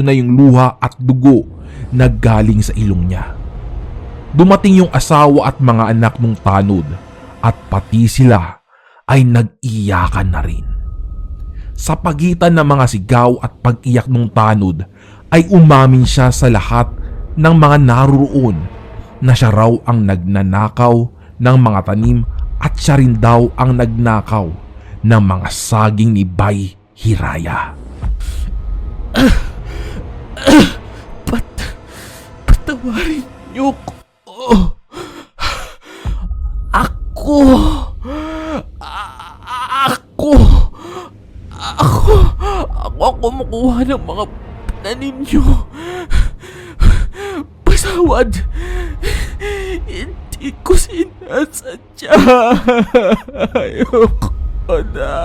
na yung luha at dugo na galing sa ilong niya. Dumating yung asawa at mga anak ng tanod at pati sila ay nag-iyakan na rin. Sa pagitan ng mga sigaw at pag-iyak ng tanod ay umamin siya sa lahat ng mga naroon na siya raw ang nagnanakaw ng mga tanim at siya rin daw ang nagnakaw ng mga saging ni Bay Hiraya. Patawarin niyo ko. Ako. Ako. Ako. Ako ang kumukuha ng mga tanim niyo. Pasawad. Hindi ko sinasadya. Ayoko na.